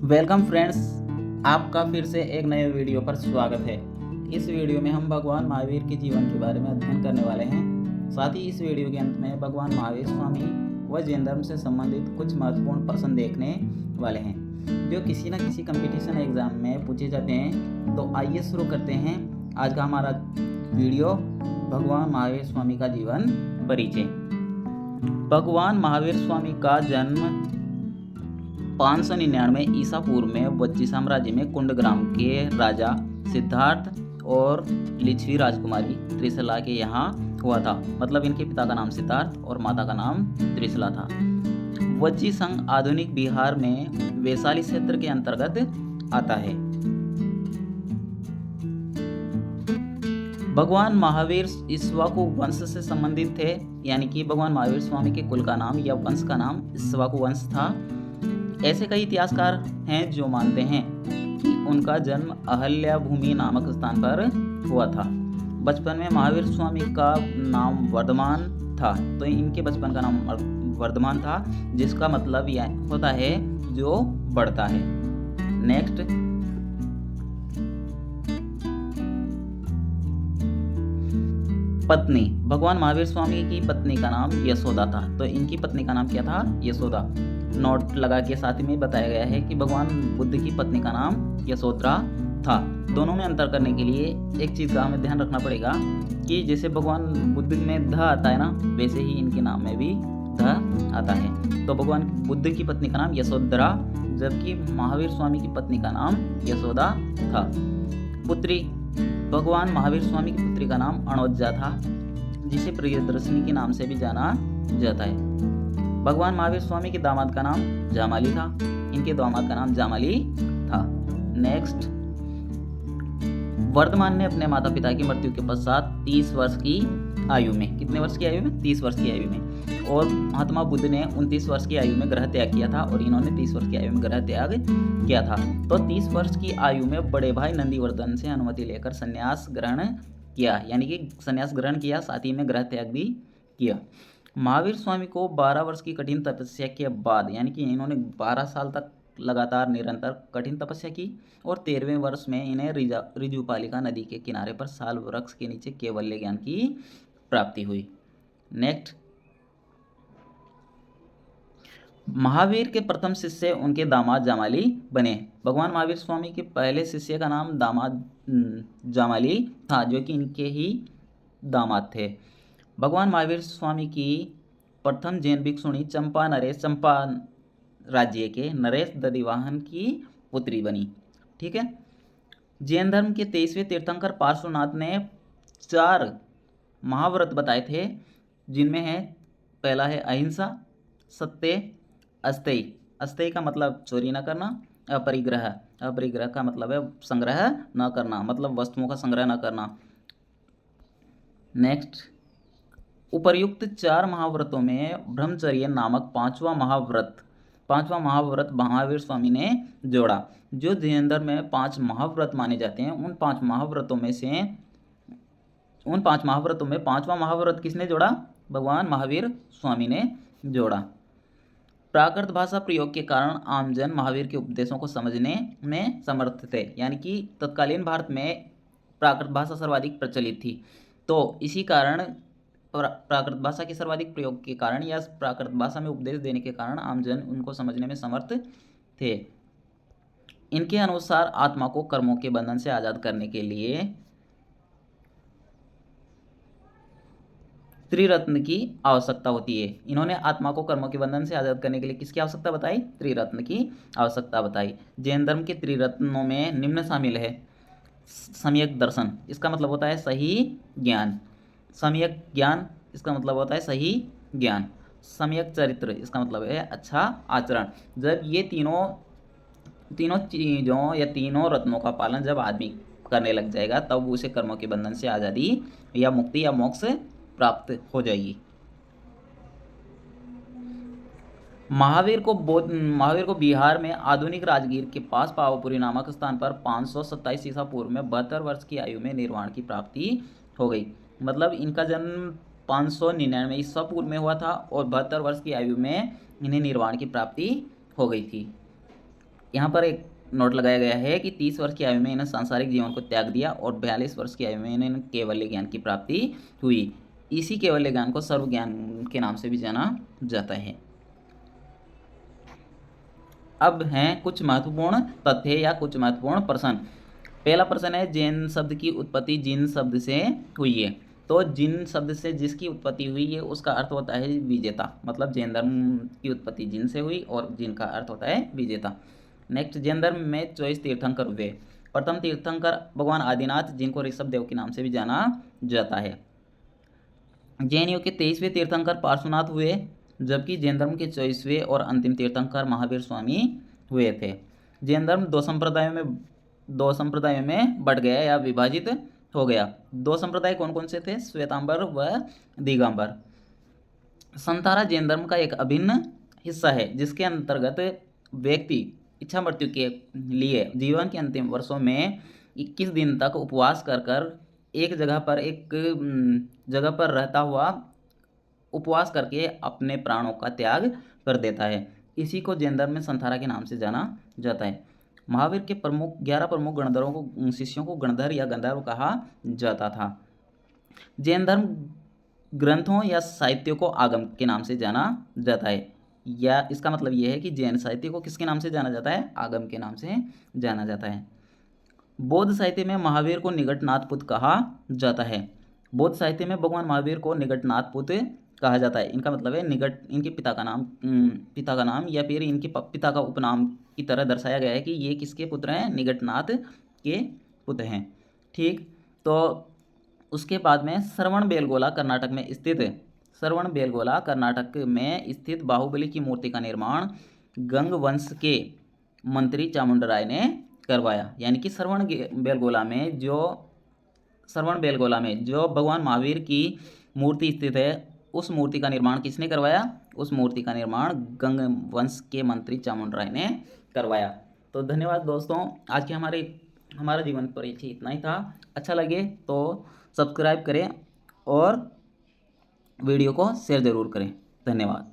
Welcome friends, आपका फिर से एक नए वीडियो पर स्वागत है। इस वीडियो में हम भगवान महावीर के जीवन के बारे में अध्ययन करने वाले हैं। साथ ही इस वीडियो के अंत में भगवान महावीर स्वामी व जैन धर्म से संबंधित कुछ महत्वपूर्ण प्रश्न देखने वाले हैं जो किसी न किसी कंपटीशन एग्जाम में पूछे जाते हैं। तो आइए शुरू करते हैं आज का हमारा वीडियो, भगवान महावीर स्वामी का जीवन परिचय। भगवान महावीर स्वामी का जन्म 599 ईसा पूर्व में वज्जी साम्राज्य में कुंडग्राम के राजा सिद्धार्थ और लिच्छवी राजकुमारी त्रिशला के यहाँ हुआ था। मतलब इनके पिता का नाम सिद्धार्थ और माता का नाम त्रिशला था। वज्जी संघ आधुनिक बिहार में वैशाली क्षेत्र के अंतर्गत आता है। भगवान महावीर इक्ष्वाकु वंश से संबंधित थे, यानी कि भगवान महावीर स्वामी के कुल का नाम या वंश का नाम इक्ष्वाकु वंश था। ऐसे कई इतिहासकार हैं जो मानते हैं कि उनका जन्म अहल्या भूमि नामक स्थान पर हुआ था। बचपन में महावीर स्वामी का नाम वर्धमान था, तो इनके बचपन का नाम वर्धमान था, जिसका मतलब यह होता है जो बढ़ता है। नेक्स्ट, पत्नी। भगवान महावीर स्वामी की पत्नी का नाम यशोदा था, तो इनकी पत्नी का नाम क्या था? यशोदा। नोट लगा के साथ में बताया गया है कि भगवान बुद्ध की पत्नी का नाम यशोधरा था। दोनों में अंतर करने के लिए एक चीज़ का हमें ध्यान रखना पड़ेगा कि जैसे भगवान बुद्ध में ध आता है ना, वैसे ही इनके नाम में भी ध आता है। तो भगवान बुद्ध की पत्नी का नाम यशोधरा, जबकि महावीर स्वामी की पत्नी का नाम यशोदा था। पुत्री। भगवान महावीर स्वामी की पुत्री का नाम अणोजा था, जिसे प्रियदर्शनी के नाम से भी जाना जाता है। भगवान महावीर स्वामी के दामाद का नाम जामाली था, इनके दामाद का नाम जामाली था। नेक्स्ट, वर्धमान ने अपने माता पिता की मृत्यु के पश्चात 30 वर्ष की आयु में, कितने वर्ष की आयु में? 30 वर्ष की आयु में, और महात्मा बुद्ध ने 29 वर्ष की आयु में ग्रह त्याग किया था और इन्होंने 30 वर्ष की आयु में ग्रह त्याग किया था। तो 30 वर्ष की आयु में बड़े भाई नंदीवर्धन से अनुमति लेकर संन्यास ग्रहण किया, यानी कि संन्यास ग्रहण किया, साथ ही में ग्रह त्याग भी किया। महावीर स्वामी को 12 वर्ष की कठिन तपस्या के बाद, यानी कि इन्होंने 12 साल तक लगातार निरंतर कठिन तपस्या की और 13वें वर्ष में इन्हें ऋजुपालिका नदी के किनारे पर साल वृक्ष के नीचे कैवल्य ज्ञान की प्राप्ति हुई। नेक्स्ट, महावीर के प्रथम शिष्य उनके दामाद जामाली बने। भगवान महावीर स्वामी के पहले शिष्य का नाम दामाद जामाली था, जो कि इनके ही दामाद थे। भगवान महावीर स्वामी की प्रथम जैन भिक्षुणी चंपा नरेश चंपा राज्य के नरेश दधिवाहन की पुत्री बनी। ठीक है। जैन धर्म के 23वें तीर्थंकर पार्श्वनाथ ने 4 महाव्रत बताए थे, जिनमें है पहला है अहिंसा, सत्य, अस्तेय। अस्तेय का मतलब चोरी न करना, अपरिग्रह, अपरिग्रह का मतलब है संग्रह न करना, मतलब वस्तुओं का संग्रह न करना। नेक्स्ट, उपर्युक्त 4 महाव्रतों में ब्रह्मचर्य नामक 5वां महाव्रत महावीर स्वामी ने जोड़ा। जो जैन धर्म में 5 महाव्रत माने जाते हैं, उन 5 महाव्रतों में 5वां महाव्रत किसने जोड़ा? भगवान महावीर स्वामी ने जोड़ा। प्राकृत भाषा प्रयोग के कारण आमजन महावीर के उपदेशों को समझने में समर्थ थे, यानी कि तत्कालीन भारत में प्राकृत भाषा सर्वाधिक प्रचलित थी। तो इसी कारण प्राकृत भाषा के सर्वाधिक प्रयोग के कारण या प्राकृत भाषा में उपदेश देने के कारण आमजन उनको समझने में समर्थ थे। इनके अनुसार आत्मा को कर्मों के बंधन से आजाद करने के लिए त्रिरत्न की आवश्यकता होती है। इन्होंने आत्मा को कर्मों के बंधन से आजाद करने के लिए किसकी आवश्यकता बताई? त्रिरत्न की आवश्यकता बताई। जैन धर्म के त्रिरत्नों में निम्न शामिल है। सम्यक दर्शन, इसका मतलब होता है सही ज्ञान। सम्यक ज्ञान, इसका मतलब होता है सही ज्ञान। सम्यक चरित्र, इसका मतलब है अच्छा आचरण। जब ये तीनों चीज़ों या तीनों रत्नों का पालन जब आदमी करने लग जाएगा, तब उसे कर्मों के बंधन से आज़ादी या मुक्ति या मोक्ष प्राप्त हो जाएगी। महावीर को बिहार में आधुनिक राजगीर के पास पावापुरी नामक स्थान पर 527 ईसा पूर्व में 72 वर्ष की आयु में निर्वाण की प्राप्ति हो गई। मतलब इनका जन्म 599 ईसा पूर्व में हुआ था और 72 वर्ष की आयु में इन्हें निर्वाण की प्राप्ति हो गई थी। यहाँ पर एक नोट लगाया गया है कि 30 वर्ष की आयु में इन्हें सांसारिक जीवन को त्याग दिया और 42 वर्ष की आयु में इन्हें केवल्य ज्ञान की प्राप्ति हुई। इसी केवल्य ज्ञान को सर्व ज्ञान के नाम से भी जाना जाता है। अब हैं कुछ महत्वपूर्ण तथ्य या कुछ महत्वपूर्ण प्रश्न। पहला प्रश्न है, जैन शब्द की उत्पत्ति जिन शब्द से हुई है। तो जिन शब्द से जिसकी उत्पत्ति हुई है उसका अर्थ होता है विजेता, मतलब जैन धर्म की उत्पत्ति जिन से हुई और जिन का अर्थ होता है विजेता। नेक्स्ट, जैन धर्म में 24 तीर्थंकर हुए। प्रथम तीर्थंकर भगवान आदिनाथ, जिनको ऋषभ देव के नाम से भी जाना जाता है। जैन युग के 23वें तीर्थंकर पार्श्वनाथ हुए, जबकि जैन धर्म के 24वें और अंतिम तीर्थंकर महावीर स्वामी हुए थे। जैन धर्म दो संप्रदायों में बढ़ गया या विभाजित हो गया। दो संप्रदाय कौन कौन से थे? श्वेतांबर व दिगंबर। संतारा जैन धर्म का एक अभिन्न हिस्सा है, जिसके अंतर्गत व्यक्ति इच्छा मृत्यु के लिए जीवन के अंतिम वर्षों में 21 दिन तक उपवास कर एक जगह पर रहता हुआ उपवास करके अपने प्राणों का त्याग कर देता है। इसी को जैन धर्म में संतारा के नाम से जाना जाता है। महावीर के 11 प्रमुख गणधरों को, शिष्यों को गणधर या गंधर्व कहा जाता था। जैन धर्म ग्रंथों या साहित्य को आगम के नाम से जाना जाता है, या इसका मतलब यह है कि जैन साहित्य को किसके नाम से जाना जाता है? आगम के नाम से जाना जाता है। बौद्ध साहित्य में महावीर को निकटनाथ पुत्र कहा जाता है। बौद्ध साहित्य में भगवान महावीर को निकटनाथ पुत्र कहा जाता है। इनका मतलब है इनके पिता का नाम या फिर इनके पिता का उपनाम की तरह दर्शाया गया है कि ये किसके पुत्र हैं? निकटनाथ के पुत्र हैं। ठीक, तो उसके बाद में श्रवण बेलगोला कर्नाटक में स्थित बाहुबली की मूर्ति का निर्माण गंग वंश के मंत्री चामुंडराय ने करवाया। यानी कि श्रवण बेलगोला में जो भगवान महावीर की मूर्ति स्थित है, उस मूर्ति का निर्माण किसने करवाया? उस मूर्ति का निर्माण गंग वंश के मंत्री चामुंडराय ने करवाया। तो धन्यवाद दोस्तों, आज के हमारा जीवन परिचय इतना ही था। अच्छा लगे तो सब्सक्राइब करें और वीडियो को शेयर ज़रूर करें। धन्यवाद।